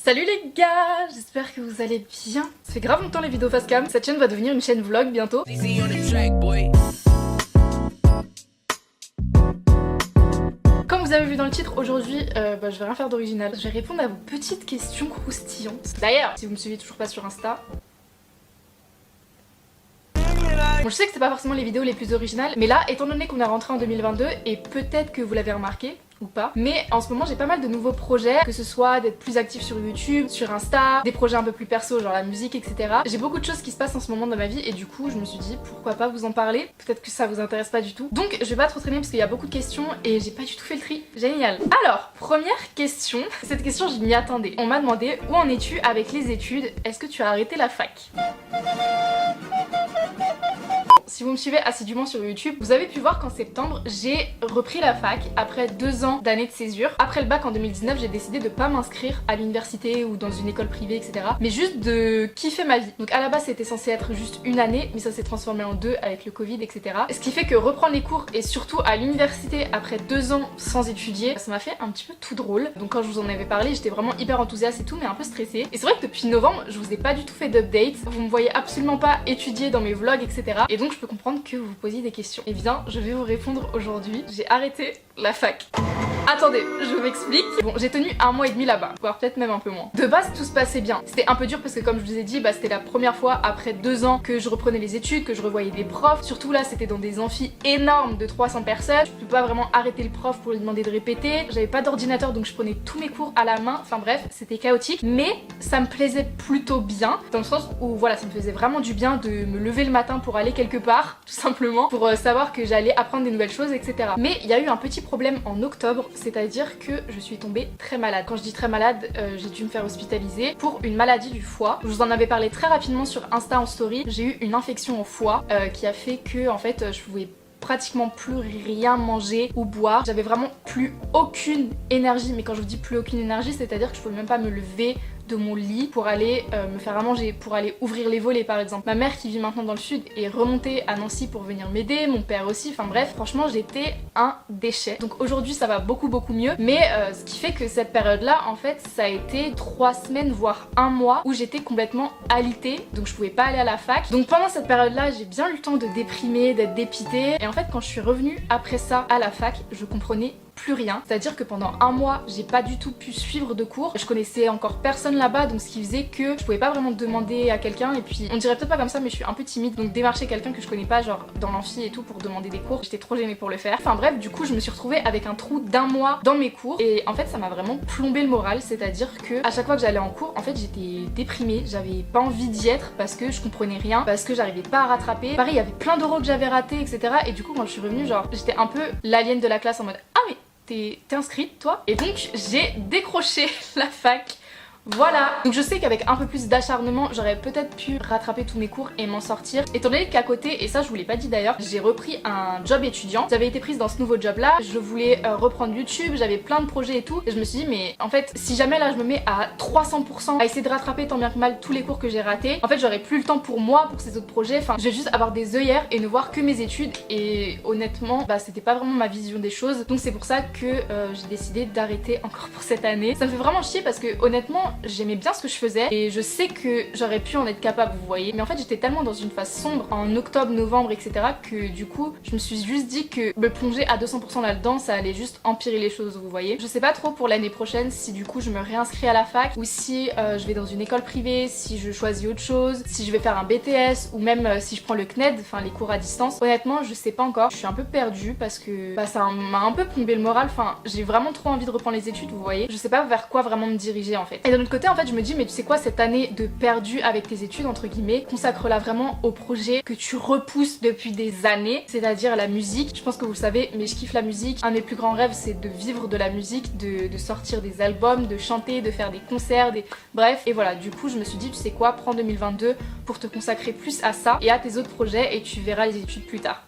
Salut les gars, j'espère que vous allez bien. Ça fait grave longtemps les vidéos face cam, cette chaîne va devenir une chaîne vlog bientôt. Comme vous avez vu dans le titre, aujourd'hui je vais rien faire d'original. Je vais répondre à vos petites questions croustillantes. D'ailleurs, si vous me suivez toujours pas sur Insta... Bon, je sais que c'est pas forcément les vidéos les plus originales, mais là, étant donné qu'on est rentré en 2022, et peut-être que vous l'avez remarqué, ou pas, mais en ce moment j'ai pas mal de nouveaux projets, que ce soit d'être plus actif sur YouTube, sur Insta, des projets un peu plus perso genre la musique, etc. J'ai beaucoup de choses qui se passent en ce moment dans ma vie et du coup je me suis dit pourquoi pas vous en parler, peut-être que ça vous intéresse pas du tout. Donc je vais pas trop traîner parce qu'il y a beaucoup de questions et j'ai pas du tout fait le tri, génial. Alors, première question, cette question je m'y attendais. On m'a demandé où en es-tu avec les études, est-ce que tu as arrêté la fac? Si vous me suivez assidûment sur YouTube, vous avez pu voir qu'en septembre, j'ai repris la fac après 2 ans d'années de césure. Après le bac en 2019, j'ai décidé de pas m'inscrire à l'université ou dans une école privée, etc. Mais juste de kiffer ma vie. Donc à la base, c'était censé être juste une année, mais ça s'est transformé en 2 avec le Covid, etc. Ce qui fait que reprendre les cours et surtout à l'université après 2 ans sans étudier, ça m'a fait un petit peu tout drôle. Donc quand je vous en avais parlé, j'étais vraiment hyper enthousiaste et tout, mais un peu stressée. Et c'est vrai que depuis novembre, je vous ai pas du tout fait d'update. Vous me voyez absolument pas étudier dans mes vlogs, etc. Et donc je peux comprendre que vous posiez des questions. Et bien, je vais vous répondre aujourd'hui. J'ai arrêté la fac. Attendez, je m'explique. Bon, j'ai tenu 1 mois et demi là-bas, voire peut-être même un peu moins. De base, tout se passait bien. C'était un peu dur parce que comme je vous ai dit, c'était la première fois après 2 ans que je reprenais les études, que je revoyais des profs. Surtout là, c'était dans des amphis énormes de 300 personnes. Je peux pas vraiment arrêter le prof pour lui demander de répéter. J'avais pas d'ordinateur donc je prenais tous mes cours à la main. Enfin bref, c'était chaotique. Mais ça me plaisait plutôt bien, dans le sens où voilà, ça me faisait vraiment du bien de me lever le matin pour aller quelque part, tout simplement, pour savoir que j'allais apprendre des nouvelles choses, etc. Mais il y a eu un petit problème en octobre, c'est-à-dire que je suis tombée très malade. Quand je dis très malade, j'ai dû me faire hospitaliser pour une maladie du foie. Je vous en avais parlé très rapidement sur Insta en story. J'ai eu une infection au foie qui a fait que en fait je pouvais pratiquement plus rien manger ou boire. J'avais vraiment plus aucune énergie, mais quand je vous dis plus aucune énergie, c'est-à-dire que je pouvais même pas me lever de mon lit pour aller me faire à manger, pour aller ouvrir les volets par exemple. Ma mère qui vit maintenant dans le sud est remontée à Nancy pour venir m'aider, mon père aussi, enfin bref, franchement j'étais un déchet. Donc aujourd'hui ça va beaucoup mieux, mais ce qui fait que cette période là en fait ça a été 3 semaines voire 1 mois où j'étais complètement alitée, donc je pouvais pas aller à la fac. Donc pendant cette période là j'ai bien eu le temps de déprimer, d'être dépitée, et en fait quand je suis revenue après ça à la fac, je comprenais plus rien. C'est-à-dire que pendant 1 mois, j'ai pas du tout pu suivre de cours. Je connaissais encore personne là-bas, donc ce qui faisait que je pouvais pas vraiment demander à quelqu'un. Et puis, on dirait peut-être pas comme ça, mais je suis un peu timide. Donc démarcher quelqu'un que je connais pas, genre dans l'amphi et tout, pour demander des cours, j'étais trop gênée pour le faire. Enfin bref, du coup, je me suis retrouvée avec un trou d'1 mois dans mes cours. Et en fait, ça m'a vraiment plombé le moral. C'est-à-dire que à chaque fois que j'allais en cours, en fait, j'étais déprimée. J'avais pas envie d'y être parce que je comprenais rien, parce que j'arrivais pas à rattraper. Pareil, il y avait plein d'oraux que j'avais ratés, etc. Et du coup, quand je suis revenue, genre, j'étais un peu l'alien de la classe en mode ah mais t'es inscrite toi? Et donc j'ai décroché la fac. Voilà. Donc je sais qu'avec un peu plus d'acharnement, j'aurais peut-être pu rattraper tous mes cours et m'en sortir. Étant donné qu'à côté, et ça je vous l'ai pas dit d'ailleurs, j'ai repris un job étudiant. J'avais été prise dans ce nouveau job là, je voulais reprendre YouTube, j'avais plein de projets et tout. Et je me suis dit mais en fait si jamais là je me mets à 300% à essayer de rattraper tant bien que mal tous les cours que j'ai ratés, en fait j'aurais plus le temps pour moi, pour ces autres projets. Enfin je vais juste avoir des œillères et ne voir que mes études. Et honnêtement c'était pas vraiment ma vision des choses. Donc c'est pour ça que j'ai décidé d'arrêter encore pour cette année. Ça me fait vraiment chier parce que honnêtement j'aimais bien ce que je faisais et je sais que j'aurais pu en être capable, vous voyez, mais en fait j'étais tellement dans une phase sombre en octobre, novembre, etc. que du coup je me suis juste dit que me plonger à 200% là-dedans ça allait juste empirer les choses, vous voyez. Je sais pas trop pour l'année prochaine si du coup je me réinscris à la fac ou si je vais dans une école privée, si je choisis autre chose, si je vais faire un BTS ou même si je prends le CNED, enfin les cours à distance. Honnêtement je sais pas encore, je suis un peu perdue parce que ça m'a un peu plombé le moral, enfin j'ai vraiment trop envie de reprendre les études, vous voyez. Je sais pas vers quoi vraiment me diriger en fait. Et d'un autre côté en fait je me dis mais tu sais quoi, cette année de perdu avec tes études entre guillemets, consacre-la vraiment au projet que tu repousses depuis des années, c'est-à-dire la musique. Je pense que vous le savez mais je kiffe la musique. Un de mes plus grands rêves c'est de vivre de la musique, de sortir des albums, de chanter, de faire des concerts, bref. Et voilà, du coup je me suis dit tu sais quoi, prends 2022 pour te consacrer plus à ça et à tes autres projets et tu verras les études plus tard.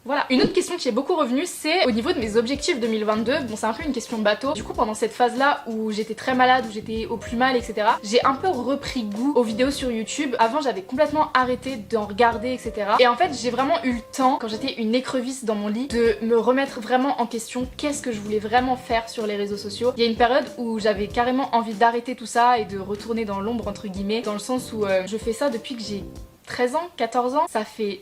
Voilà. Une autre question qui est beaucoup revenue, c'est au niveau de mes objectifs 2022. Bon, c'est un peu une question bateau. Du coup, pendant cette phase-là où j'étais très malade, où j'étais au plus mal, etc., j'ai un peu repris goût aux vidéos sur YouTube. Avant, j'avais complètement arrêté d'en regarder, etc. Et en fait, j'ai vraiment eu le temps, quand j'étais une écrevisse dans mon lit, de me remettre vraiment en question qu'est-ce que je voulais vraiment faire sur les réseaux sociaux. Il y a une période où j'avais carrément envie d'arrêter tout ça et de retourner dans l'ombre, entre guillemets, dans le sens où je fais ça depuis que j'ai 13 ans, 14 ans, ça fait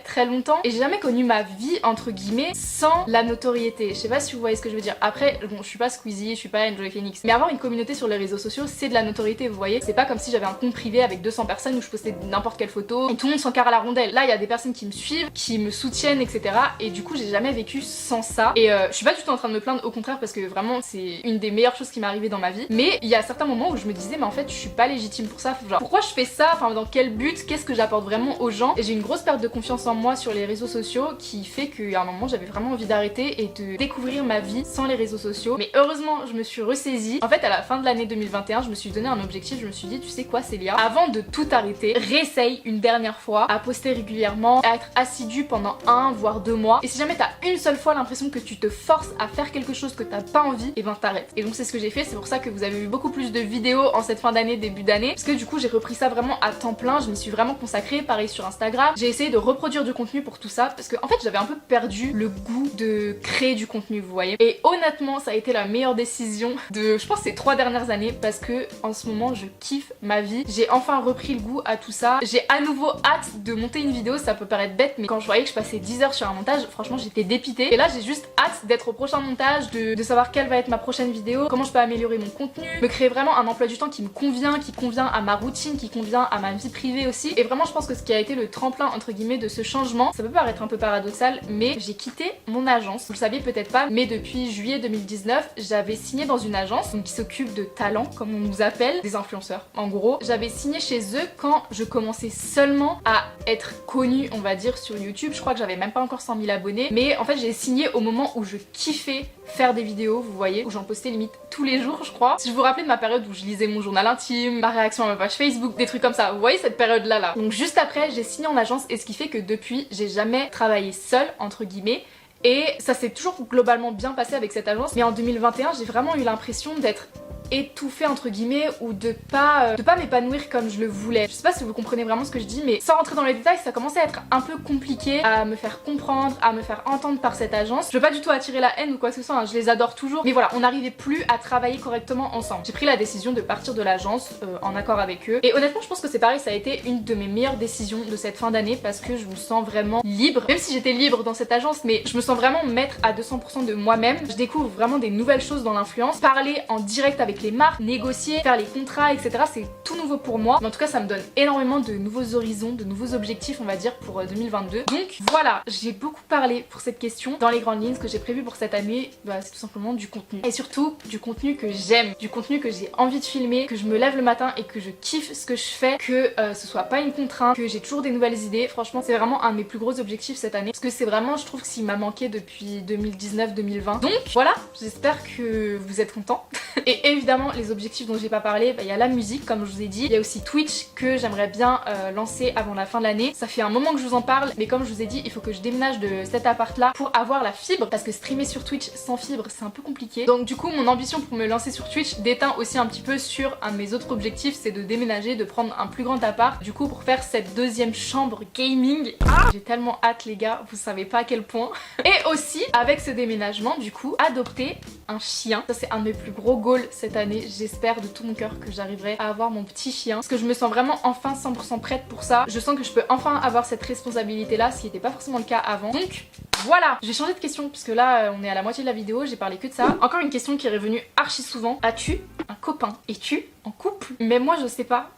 très longtemps et j'ai jamais connu ma vie entre guillemets sans la notoriété. Je sais pas si vous voyez ce que je veux dire. Après, bon, je suis pas Squeezie, je suis pas Enjoy Phoenix, mais avoir une communauté sur les réseaux sociaux, c'est de la notoriété, vous voyez. C'est pas comme si j'avais un compte privé avec 200 personnes où je postais n'importe quelle photo et tout le monde s'encarre à la rondelle. Là, il y a des personnes qui me suivent, qui me soutiennent, etc. Et du coup, j'ai jamais vécu sans ça. Et je suis pas du tout en train de me plaindre, au contraire, parce que vraiment, c'est une des meilleures choses qui m'est arrivée dans ma vie. Mais il y a certains moments où je me disais, mais en fait, je suis pas légitime pour ça. Genre, pourquoi je fais ça? Enfin, dans quel but? Qu'est-ce que j'apporte vraiment aux gens? Et j'ai une grosse perte de confiance en moi sur les réseaux sociaux qui fait qu'à un moment j'avais vraiment envie d'arrêter et de découvrir ma vie sans les réseaux sociaux. Mais heureusement je me suis ressaisie. En fait à la fin de l'année 2021 je me suis donné un objectif, je me suis dit tu sais quoi Célia, avant de tout arrêter, réessaye une dernière fois à poster régulièrement, à être assidue pendant 1 voire 2 mois. Et si jamais t'as une seule fois l'impression que tu te forces à faire quelque chose que t'as pas envie, et ben t'arrêtes. Et donc c'est ce que j'ai fait, c'est pour ça que vous avez vu beaucoup plus de vidéos en cette fin d'année, début d'année, parce que du coup j'ai repris ça vraiment à temps plein, je m'y suis vraiment consacrée, pareil sur Instagram. J'ai essayé de reproduire du contenu pour tout ça parce que en fait j'avais un peu perdu le goût de créer du contenu, vous voyez. Et honnêtement ça a été la meilleure décision de je pense ces 3 dernières années parce que en ce moment je kiffe ma vie. J'ai enfin repris le goût à tout ça. J'ai à nouveau hâte de monter une vidéo, ça peut paraître bête mais quand je voyais que je passais 10 heures sur un montage, franchement j'étais dépitée. Et là j'ai juste hâte d'être au prochain montage, de savoir quelle va être ma prochaine vidéo, comment je peux améliorer mon contenu, me créer vraiment un emploi du temps qui me convient, qui convient à ma routine, qui convient à ma vie privée aussi. Et vraiment je pense que ce qui a été le tremplin entre guillemets de ce changement, ça peut paraître un peu paradoxal mais j'ai quitté mon agence. Vous le saviez peut-être pas mais depuis juillet 2019 j'avais signé dans une agence donc, qui s'occupe de talents comme on nous appelle, des influenceurs en gros. J'avais signé chez eux quand je commençais seulement à être connue on va dire sur YouTube. Je crois que j'avais même pas encore 100 000 abonnés mais en fait j'ai signé au moment où je kiffais faire des vidéos, vous voyez, où j'en postais limite tous les jours je crois. Si je vous rappelez de ma période où je lisais mon journal intime, ma réaction à ma page Facebook, des trucs comme ça, vous voyez cette période là. Donc juste après j'ai signé en agence et ce qui fait que depuis j'ai jamais travaillé seule entre guillemets. Et ça s'est toujours globalement bien passé avec cette agence mais en 2021 j'ai vraiment eu l'impression d'être étouffée entre guillemets ou de pas m'épanouir comme je le voulais. Je sais pas si vous comprenez vraiment ce que je dis mais sans rentrer dans les détails ça commençait à être un peu compliqué à me faire comprendre, à me faire entendre par cette agence. Je veux pas du tout attirer la haine ou quoi que ce soit, hein, je les adore toujours mais voilà on n'arrivait plus à travailler correctement ensemble. J'ai pris la décision de partir de l'agence en accord avec eux et honnêtement je pense que c'est pareil, ça a été une de mes meilleures décisions de cette fin d'année parce que je me sens vraiment libre, même si j'étais libre dans cette agence mais je me sens vraiment maître à 200% de moi-même. Je découvre vraiment des nouvelles choses dans l'influence, parler en direct avec les marques, négocier, faire les contrats, etc. C'est tout nouveau pour moi. Mais en tout cas, ça me donne énormément de nouveaux horizons, de nouveaux objectifs, on va dire, pour 2022. Donc voilà, j'ai beaucoup parlé pour cette question. Dans les grandes lignes, ce que j'ai prévu pour cette année, bah, c'est tout simplement du contenu. Et surtout, du contenu que j'aime, du contenu que j'ai envie de filmer, que je me lève le matin et que je kiffe ce que je fais, que ce soit pas une contrainte, que j'ai toujours des nouvelles idées. Franchement, c'est vraiment un de mes plus gros objectifs cette année. Parce que c'est vraiment, je trouve que s'il m'a manqué depuis 2019-2020. Donc voilà, j'espère que vous êtes contents. Et évidemment, les objectifs dont j'ai pas parlé, bah, y a la musique comme je vous ai dit, il y a aussi Twitch que j'aimerais bien lancer avant la fin de l'année. Ça fait un moment que je vous en parle mais comme je vous ai dit il faut que je déménage de cet appart là pour avoir la fibre parce que streamer sur Twitch sans fibre c'est un peu compliqué. Donc du coup mon ambition pour me lancer sur Twitch déteint aussi un petit peu sur un de mes autres objectifs, c'est de déménager, de prendre un plus grand appart du coup pour faire cette deuxième chambre gaming. J'ai tellement hâte les gars, vous savez pas à quel point. Et aussi avec ce déménagement du coup adopter un chien. Ça c'est un de mes plus gros goals cette année. J'espère de tout mon cœur que j'arriverai à avoir mon petit chien parce que je me sens vraiment enfin 100% prête pour ça. Je sens que je peux enfin avoir cette responsabilité là, ce qui n'était pas forcément le cas avant. Donc voilà, j'ai changé de question puisque là on est à la moitié de la vidéo, j'ai parlé que de ça. Encore une question qui est revenue archi souvent. As-tu un copain? Es-tu en couple? Mais moi je sais pas.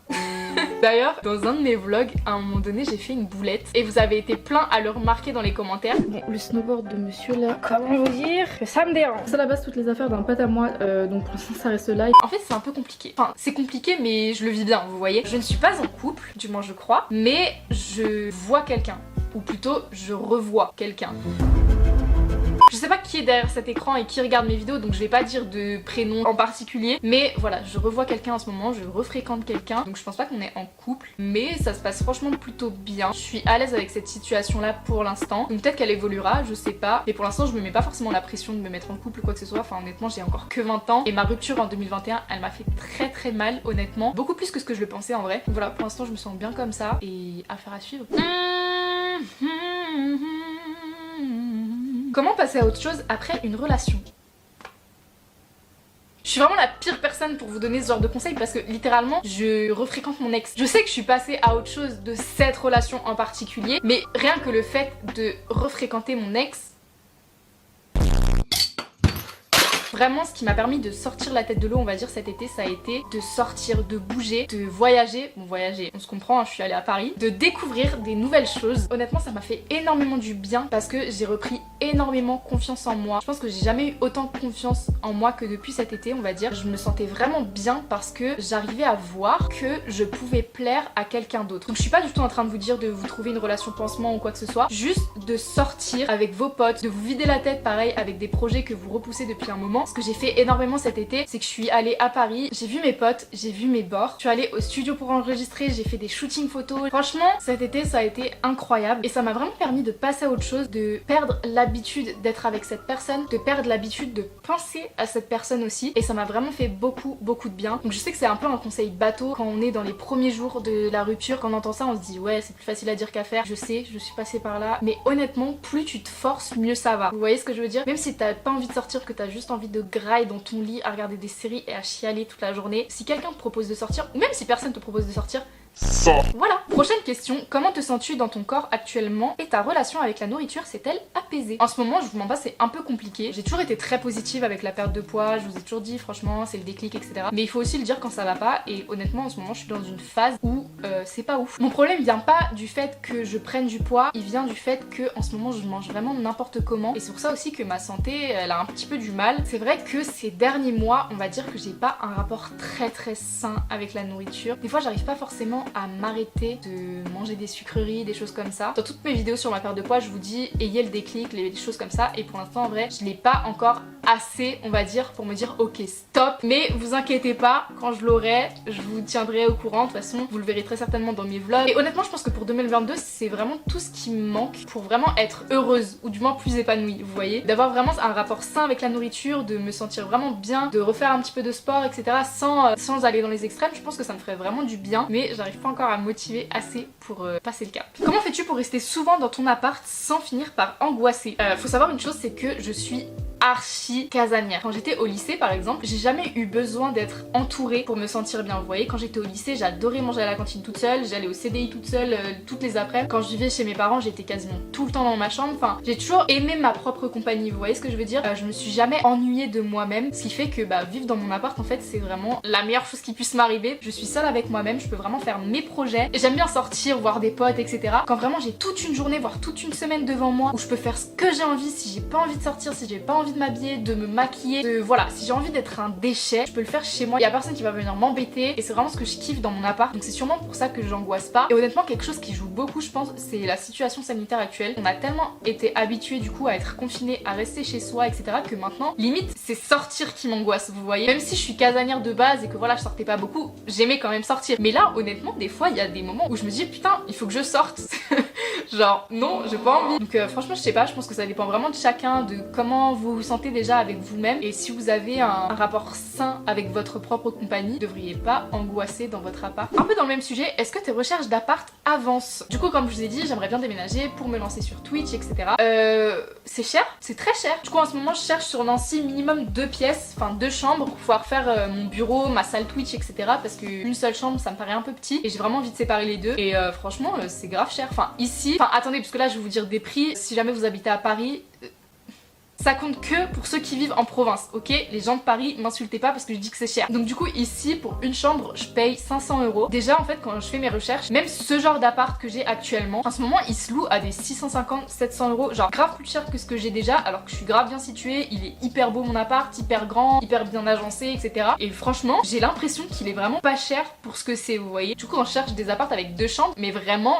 D'ailleurs, dans un de mes vlogs, à un moment donné, j'ai fait une boulette et vous avez été plein à le remarquer dans les commentaires. Bon, le snowboard de monsieur là, comment vous dire que ça me dérange. C'est à la base toutes les affaires d'un pote à moi, donc pour l'instant ça reste là. En fait, c'est un peu compliqué. Enfin, c'est compliqué, mais je le vis bien, vous voyez. Je ne suis pas en couple, du moins je crois, mais je vois quelqu'un. Ou plutôt, je revois quelqu'un. Je sais pas qui est derrière cet écran et qui regarde mes vidéos, donc je vais pas dire de prénom en particulier, mais voilà, je revois quelqu'un en ce moment, je refréquente quelqu'un, donc je pense pas qu'on est en couple, mais ça se passe franchement plutôt bien. Je suis à l'aise avec cette situation là pour l'instant, donc peut-être qu'elle évoluera, je sais pas, mais pour l'instant je me mets pas forcément la pression de me mettre en couple ou quoi que ce soit. Enfin honnêtement j'ai encore que 20 ans et ma rupture en 2021 elle m'a fait très mal honnêtement, beaucoup plus que ce que je le pensais en vrai. Donc voilà, pour l'instant je me sens bien comme ça et affaire à suivre. Comment passer à autre chose après une relation? Je suis vraiment la pire personne pour vous donner ce genre de conseils parce que littéralement je refréquente mon ex. Je sais que je suis passée à autre chose de cette relation en particulier, mais rien que le fait de refréquenter mon ex, vraiment ce qui m'a permis de sortir la tête de l'eau on va dire cet été, ça a été de sortir, de bouger, de voyager. Bon voyager, on se comprend, hein, je suis allée à Paris, de découvrir des nouvelles choses. Honnêtement ça m'a fait énormément du bien parce que j'ai repris énormément confiance en moi. Je pense que j'ai jamais eu autant de confiance en moi que depuis cet été on va dire. Je me sentais vraiment bien parce que j'arrivais à voir que je pouvais plaire à quelqu'un d'autre. Donc je suis pas du tout en train de vous dire de vous trouver une relation pansement ou quoi que ce soit, juste de sortir avec vos potes, de vous vider la tête pareil avec des projets que vous repoussez depuis un moment. Ce que j'ai fait énormément cet été, c'est que je suis allée à Paris, j'ai vu mes potes, j'ai vu mes bords, je suis allée au studio pour enregistrer, j'ai fait des shootings photos. Franchement, cet été ça a été incroyable et ça m'a vraiment permis de passer à autre chose, de perdre l'habitude d'être avec cette personne, de perdre l'habitude de penser à cette personne aussi et ça m'a vraiment fait beaucoup de bien. Donc je sais que c'est un peu un conseil bateau quand on est dans les premiers jours de la rupture, quand on entend ça on se dit ouais c'est plus facile à dire qu'à faire, je sais, je suis passée par là, mais honnêtement plus tu te forces mieux ça va. Vous voyez ce que je veux dire? Même si t'as pas envie de sortir, que t'as juste envie de graille dans ton lit à regarder des séries et à chialer toute la journée, si quelqu'un te propose de sortir, ou même si personne te propose de sortir, voilà. Prochaine question, comment te sens-tu dans ton corps actuellement et ta relation avec la nourriture s'est-elle apaisée? En ce moment, je vous mens pas, c'est un peu compliqué. J'ai toujours été très positive avec la perte de poids, je vous ai toujours dit franchement c'est le déclic etc. Mais il faut aussi le dire quand ça va pas et honnêtement en ce moment je suis dans une phase où c'est pas ouf. Mon problème vient pas du fait que je prenne du poids, il vient du fait que en ce moment je mange vraiment n'importe comment et c'est pour ça aussi que ma santé elle a un petit peu du mal. C'est vrai que ces derniers mois on va dire que j'ai pas un rapport très sain avec la nourriture. Des fois j'arrive pas forcément à m'arrêter de manger des sucreries, des choses comme ça. Dans toutes mes vidéos sur ma perte de poids, je vous dis ayez le déclic, les choses comme ça. Et pour l'instant, en vrai, je l'ai pas encore assez, on va dire, pour me dire ok stop. Mais vous inquiétez pas, quand je l'aurai, je vous tiendrai au courant. De toute façon, vous le verrez très certainement dans mes vlogs. Et honnêtement, je pense que pour 2022, c'est vraiment tout ce qui me manque pour vraiment être heureuse ou du moins plus épanouie. Vous voyez, d'avoir vraiment un rapport sain avec la nourriture, de me sentir vraiment bien, de refaire un petit peu de sport, etc. Sans aller dans les extrêmes. Je pense que ça me ferait vraiment du bien. Mais j'arrive pas encore à me motiver assez pour passer le cap. Comment fais-tu pour rester souvent dans ton appart sans finir par angoisser? Faut savoir une chose, c'est que je suis archi casanière. Quand j'étais au lycée par exemple, j'ai jamais eu besoin d'être entourée pour me sentir bien. Vous voyez, quand j'étais au lycée, j'adorais manger à la cantine toute seule, j'allais au CDI toute seule toutes les après-midi. Quand je vivais chez mes parents, j'étais quasiment tout le temps dans ma chambre. Enfin, j'ai toujours aimé ma propre compagnie. Vous voyez ce que je veux dire? Je me suis jamais ennuyée de moi-même, ce qui fait que vivre dans mon appart en fait, c'est vraiment la meilleure chose qui puisse m'arriver. Je suis seule avec moi-même, je peux vraiment faire mes projets. J'aime bien sortir, voir des potes, etc. Quand vraiment j'ai toute une journée, voire toute une semaine devant moi où je peux faire ce que j'ai envie, si j'ai pas envie de sortir, si j'ai pas envie de m'habiller, de me maquiller, voilà, si j'ai envie d'être un déchet, je peux le faire chez moi, il y a personne qui va venir m'embêter et c'est vraiment ce que je kiffe dans mon appart. Donc c'est sûrement pour ça que j'angoisse pas. Et honnêtement, quelque chose qui joue beaucoup, je pense, c'est la situation sanitaire actuelle. On a tellement été habitués du coup à être confinés, à rester chez soi, etc. que maintenant, limite, c'est sortir qui m'angoisse, vous voyez. Même si je suis casanière de base et que voilà, je sortais pas beaucoup, j'aimais quand même sortir. Mais là, honnêtement, des fois, il y a des moments où je me dis putain, il faut que je sorte. Genre non, j'ai pas envie. Donc franchement je sais pas, je pense que ça dépend vraiment de chacun, de comment vous vous sentez déjà avec vous-même. Et si vous avez un rapport sain avec votre propre compagnie, vous devriez pas angoisser dans votre appart. Un peu dans le même sujet, est-ce que tes recherches d'appart avancent? Du coup comme je vous ai dit, j'aimerais bien déménager pour me lancer sur Twitch, etc. C'est cher, c'est très cher. Du coup en ce moment je cherche sur Nancy minimum 2 pièces, enfin 2 chambres pour pouvoir faire mon bureau, ma salle Twitch, etc. Parce qu'une seule chambre ça me paraît un peu petit et j'ai vraiment envie de séparer les deux. Et franchement c'est grave cher. Enfin ici, enfin attendez parce que là je vais vous dire des prix. Si jamais vous habitez à Paris, ça compte que pour ceux qui vivent en province, ok? Les gens de Paris, m'insultez pas parce que je dis que c'est cher. Donc du coup ici pour une chambre je paye 500 €. Déjà en fait quand je fais mes recherches, même ce genre d'appart que j'ai actuellement, en ce moment il se loue à des 650-700 €, genre grave plus cher que ce que j'ai déjà, alors que je suis grave bien située, il est hyper beau mon appart, hyper grand, hyper bien agencé, etc. Et franchement j'ai l'impression qu'il est vraiment pas cher pour ce que c'est, vous voyez. Du coup on cherche des apparts avec 2 chambres, mais vraiment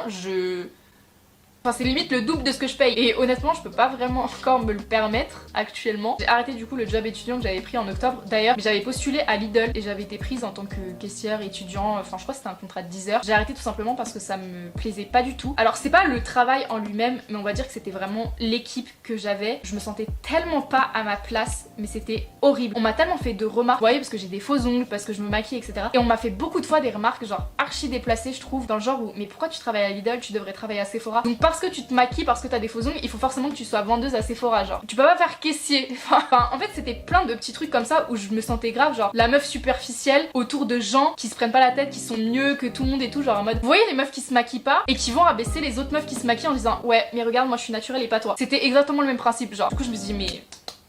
Enfin c'est limite le double de ce que je paye. Et honnêtement je peux pas vraiment encore me le permettre actuellement. J'ai arrêté du coup le job étudiant que j'avais pris en octobre. D'ailleurs j'avais postulé à Lidl et j'avais été prise en tant que caissière étudiant. Enfin je crois que c'était un contrat de 10 heures. J'ai arrêté tout simplement parce que ça me plaisait pas du tout. Alors c'est pas le travail en lui-même, mais on va dire que c'était vraiment l'équipe que j'avais. Je me sentais tellement pas à ma place, mais c'était horrible. On m'a tellement fait de remarques, vous voyez, parce que j'ai des faux ongles, parce que je me maquille, etc. Et on m'a fait beaucoup de fois des remarques genre archi déplacées je trouve, dans le genre où mais pourquoi tu travailles à Lidl, tu devrais travailler à Sephora. Donc parce que tu te maquilles, parce que t'as des faux ongles, il faut forcément que tu sois vendeuse à Sephora, genre. Tu peux pas faire caissier. Enfin en fait c'était plein de petits trucs comme ça où je me sentais grave genre la meuf superficielle autour de gens qui se prennent pas la tête, qui sont mieux que tout le monde et tout, genre en mode vous voyez les meufs qui se maquillent pas et qui vont abaisser les autres meufs qui se maquillent en disant ouais mais regarde moi je suis naturelle et pas toi. C'était exactement le même principe genre. Du coup je me dis mais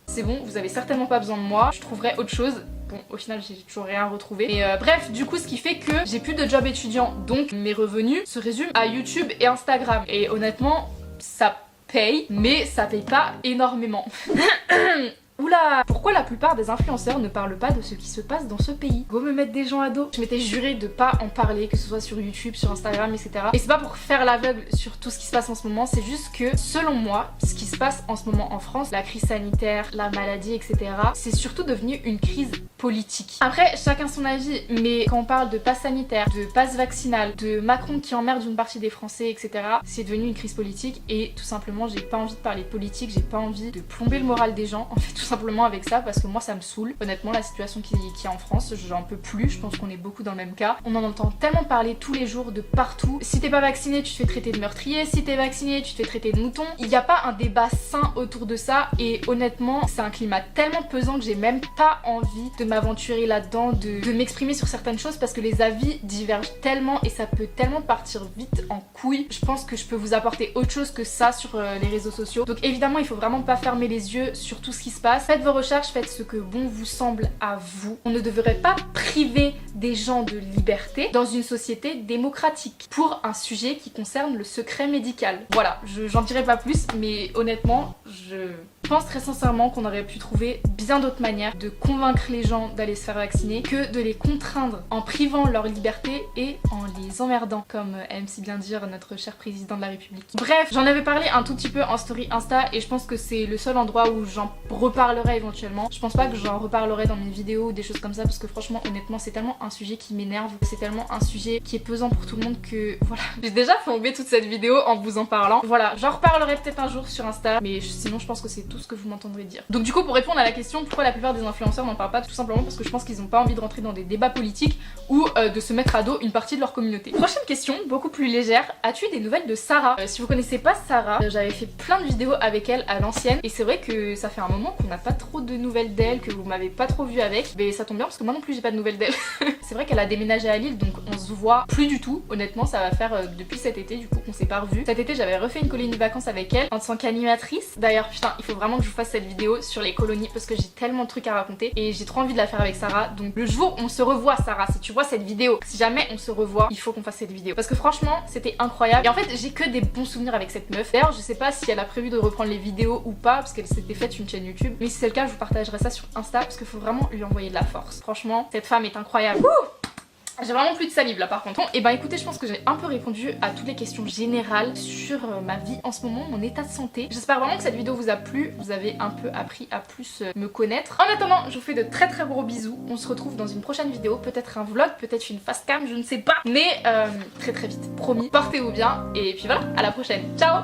c'est bon, vous avez certainement pas besoin de moi, je trouverai autre chose. Bon, au final, j'ai toujours rien retrouvé. Et bref, du coup, ce qui fait que j'ai plus de job étudiant. Donc, mes revenus se résument à YouTube et Instagram. Et honnêtement, ça paye, mais ça paye pas énormément. Oula! Pourquoi la plupart des influenceurs ne parlent pas de ce qui se passe dans ce pays? Go me mettre des gens à dos. Je m'étais juré de pas en parler, que ce soit sur YouTube, sur Instagram, etc. Et c'est pas pour faire l'aveugle sur tout ce qui se passe en ce moment, c'est juste que, selon moi, ce qui se passe en ce moment en France, la crise sanitaire, la maladie, etc., c'est surtout devenu une crise politique. Après, chacun son avis, mais quand on parle de passe sanitaire, de passe vaccinal, de Macron qui emmerde une partie des Français, etc., c'est devenu une crise politique et tout simplement, j'ai pas envie de parler de politique, j'ai pas envie de plomber le moral des gens, en fait, tout simplement avec ça parce que moi ça me saoule. Honnêtement la situation qui est en France, j'en peux plus, je pense qu'on est beaucoup dans le même cas. On en entend tellement parler tous les jours de partout. Si t'es pas vacciné tu te fais traiter de meurtrier, si t'es vacciné tu te fais traiter de mouton. Il n'y a pas un débat sain autour de ça et honnêtement c'est un climat tellement pesant que j'ai même pas envie de m'aventurer là-dedans, de m'exprimer sur certaines choses parce que les avis divergent tellement et ça peut tellement partir vite en couille. Je pense que je peux vous apporter autre chose que ça sur les réseaux sociaux. Donc évidemment il faut vraiment pas fermer les yeux sur tout ce qui se passe. Faites vos recherches, faites ce que bon vous semble à vous. On ne devrait pas priver des gens de liberté dans une société démocratique pour un sujet qui concerne le secret médical. Voilà, j'en dirai pas plus, mais honnêtement, je pense très sincèrement qu'on aurait pu trouver bien d'autres manières de convaincre les gens d'aller se faire vacciner que de les contraindre en privant leur liberté et en les emmerdant, comme aime si bien dire notre cher président de la République. Bref, j'en avais parlé un tout petit peu en story Insta et je pense que c'est le seul endroit où j'en reparlerai éventuellement. Je pense pas que j'en reparlerai dans mes vidéos ou des choses comme ça parce que franchement honnêtement c'est tellement un sujet qui m'énerve, c'est tellement un sujet qui est pesant pour tout le monde que voilà. J'ai déjà flambé toute cette vidéo en vous en parlant. Voilà, j'en reparlerai peut-être un jour sur Insta mais sinon je pense que c'est tout ce que vous m'entendrez dire. Donc du coup pour répondre à la question pourquoi la plupart des influenceurs n'en parlent pas, tout simplement parce que je pense qu'ils ont pas envie de rentrer dans des débats politiques ou de se mettre à dos une partie de leur communauté. Prochaine question, beaucoup plus légère, as-tu des nouvelles de Sarah? Si vous connaissez pas Sarah, j'avais fait plein de vidéos avec elle à l'ancienne et c'est vrai que ça fait un moment qu'on n'a pas trop de nouvelles d'elle, que vous m'avez pas trop vu avec, mais ça tombe bien parce que moi non plus j'ai pas de nouvelles d'elle. C'est vrai qu'elle a déménagé à Lille donc on se voit plus du tout, honnêtement ça va faire depuis cet été du coup qu'on s'est pas revu. Cet été j'avais refait une colonie de vacances avec elle en tant qu'animatrice. D'ailleurs putain il faut vraiment que je vous fasse cette vidéo sur les colonies parce que j'ai tellement de trucs à raconter et j'ai trop envie de la faire avec Sarah. Donc le jour où on se revoit Sarah, si tu vois cette vidéo, si jamais on se revoit, il faut qu'on fasse cette vidéo parce que franchement c'était incroyable et en fait j'ai que des bons souvenirs avec cette meuf. D'ailleurs je sais pas si elle a prévu de reprendre les vidéos ou pas parce qu'elle s'était faite une chaîne YouTube, mais si c'est le cas je vous partagerai ça sur Insta parce qu'il faut vraiment lui envoyer de la force. Franchement cette femme est incroyable. J'ai vraiment plus de salive là par contre. Bon, et ben écoutez, je pense que j'ai un peu répondu à toutes les questions générales sur ma vie en ce moment, mon état de santé. J'espère vraiment que cette vidéo vous a plu, vous avez un peu appris à plus me connaître. En attendant, je vous fais de très très gros bisous. On se retrouve dans une prochaine vidéo, peut-être un vlog, peut-être une face cam, je ne sais pas. Mais très très vite, promis. Portez-vous bien et puis voilà, à la prochaine. Ciao!